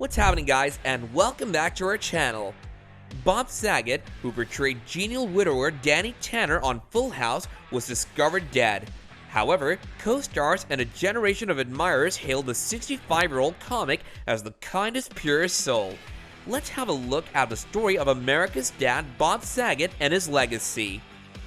What's happening, guys, and welcome back to our channel. Bob Saget, who portrayed genial widower Danny Tanner on Full House, was discovered dead. However, co-stars and a generation of admirers hailed the 65-year-old comic as the kindest, purest soul. Let's have a look at the story of America's dad, Bob Saget, and his legacy.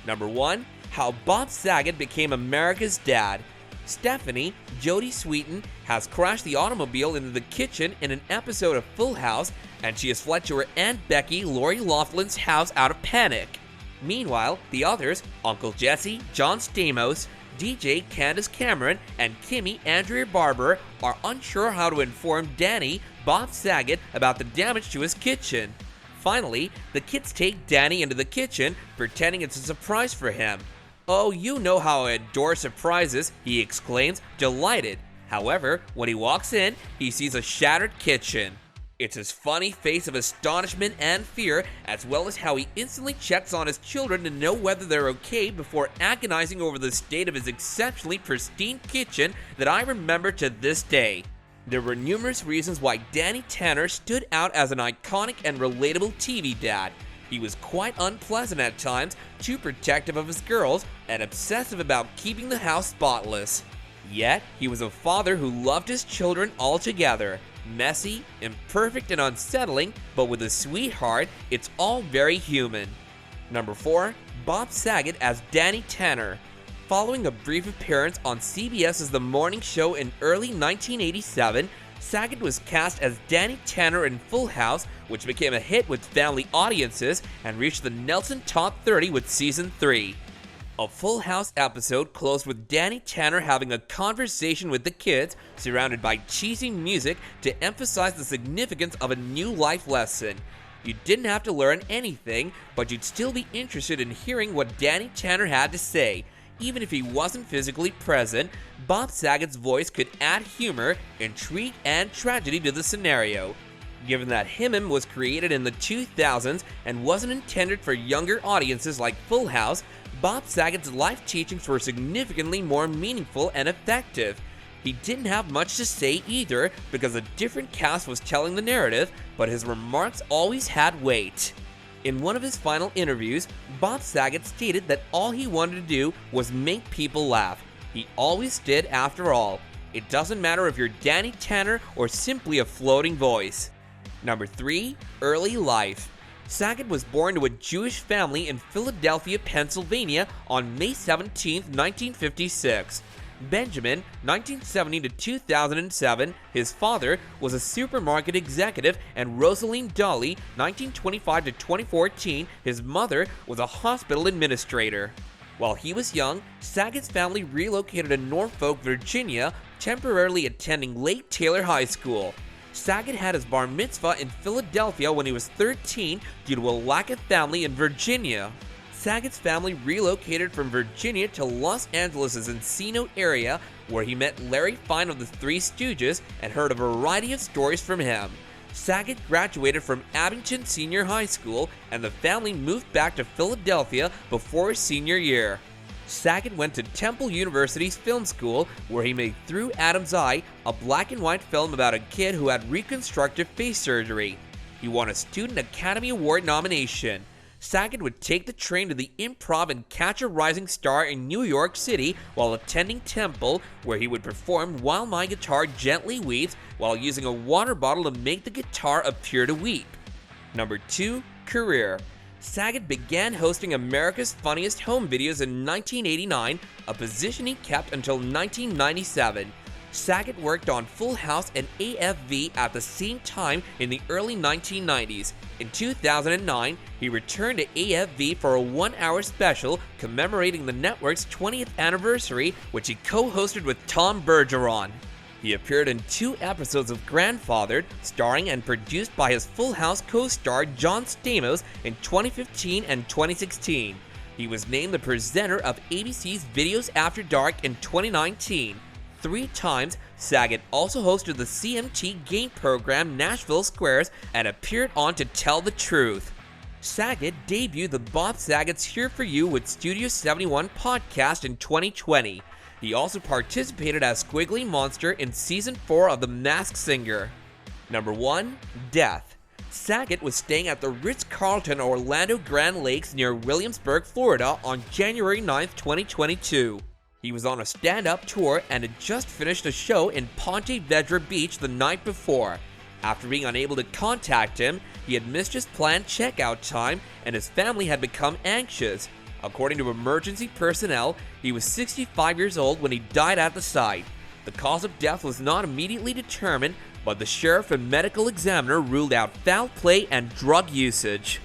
Number 1. How Bob Saget became America's dad. Stephanie, Jodie Sweetin, has crashed the automobile into the kitchen in an episode of Full House, and she has fled to her Aunt Becky, Lori Loughlin's house out of panic. Meanwhile, the others, Uncle Jesse, John Stamos, DJ Candace Cameron, and Kimmy Andrea Barber, are unsure how to inform Danny, Bob Saget, about the damage to his kitchen. Finally, the kids take Danny into the kitchen, pretending it's a surprise for him. "Oh, you know how I adore surprises," he exclaims, delighted. However, when he walks in, he sees a shattered kitchen. It's his funny face of astonishment and fear, as well as how he instantly checks on his children to know whether they're okay before agonizing over the state of his exceptionally pristine kitchen that I remember to this day. There were numerous reasons why Danny Tanner stood out as an iconic and relatable TV dad. He was quite unpleasant at times, too protective of his girls, and obsessive about keeping the house spotless. Yet, he was a father who loved his children altogether. Messy, imperfect, and unsettling, but with a sweet heart, it's all very human. Number 4. Bob Saget as Danny Tanner. Following a brief appearance on CBS's The Morning Show in early 1987, Saget was cast as Danny Tanner in Full House, which became a hit with family audiences and reached the Nelson Top 30 with Season 3. A Full House episode closed with Danny Tanner having a conversation with the kids, surrounded by cheesy music to emphasize the significance of a new life lesson. You didn't have to learn anything, but you'd still be interested in hearing what Danny Tanner had to say. Even if he wasn't physically present, Bob Saget's voice could add humor, intrigue, and tragedy to the scenario. Given that Himim was created in the 2000s and wasn't intended for younger audiences like Full House, Bob Saget's life teachings were significantly more meaningful and effective. He didn't have much to say either because a different cast was telling the narrative, but his remarks always had weight. In one of his final interviews, Bob Saget stated that all he wanted to do was make people laugh. He always did after all. It doesn't matter if you're Danny Tanner or simply a floating voice. Number 3. Early life. Saget was born to a Jewish family in Philadelphia, Pennsylvania on May 17, 1956. Benjamin, 1970 to 2007, his father was a supermarket executive, and Rosaline Dolly, 1925 to 2014, his mother was a hospital administrator. While he was young, Saget's family relocated to Norfolk, Virginia, temporarily attending Lake Taylor High School. Saget had his bar mitzvah in Philadelphia when he was 13 due to a lack of family in Virginia. Saget's family relocated from Virginia to Los Angeles' Encino area, where he met Larry Fine of the Three Stooges and heard a variety of stories from him. Saget graduated from Abington Senior High School, and the family moved back to Philadelphia before his senior year. Saget went to Temple University's film school, where he made Through Adam's Eye, a black and white film about a kid who had reconstructive face surgery. He won a Student Academy Award nomination. Saget would take the train to the Improv and catch a rising star in New York City while attending Temple, where he would perform While My Guitar Gently Weeps while using a water bottle to make the guitar appear to weep. Number 2. Career. Saget began hosting America's Funniest Home Videos in 1989, a position he kept until 1997. Saget worked on Full House and AFV at the same time in the early 1990s. In 2009, he returned to AFV for a one-hour special commemorating the network's 20th anniversary, which he co-hosted with Tom Bergeron. He appeared in 2 episodes of Grandfathered, starring and produced by his Full House co-star John Stamos in 2015 and 2016. He was named the presenter of ABC's Videos After Dark in 2019. 3 times, Saget also hosted the CMT game program Nashville Squares and appeared on To Tell the Truth. Saget debuted the Bob Saget's Here For You with Studio 71 podcast in 2020. He also participated as Squiggly Monster in Season 4 of The Masked Singer. Number 1. Death. Saget was staying at the Ritz-Carlton Orlando Grand Lakes near Williamsburg, Florida on January 9, 2022. He was on a stand-up tour and had just finished a show in Ponte Vedra Beach the night before. After being unable to contact him, he had missed his planned checkout time and his family had become anxious. According to emergency personnel, he was 65 years old when he died at the site. The cause of death was not immediately determined, but the sheriff and medical examiner ruled out foul play and drug usage.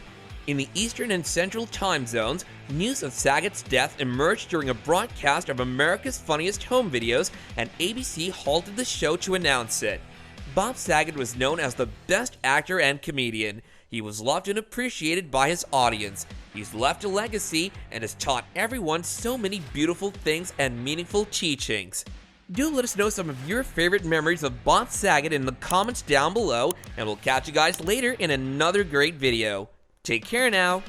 In the Eastern and Central time zones, news of Saget's death emerged during a broadcast of America's Funniest Home Videos, and ABC halted the show to announce it. Bob Saget was known as the best actor and comedian. He was loved and appreciated by his audience. He's left a legacy and has taught everyone so many beautiful things and meaningful teachings. Do let us know some of your favorite memories of Bob Saget in the comments down below, and we'll catch you guys later in another great video. Take care now.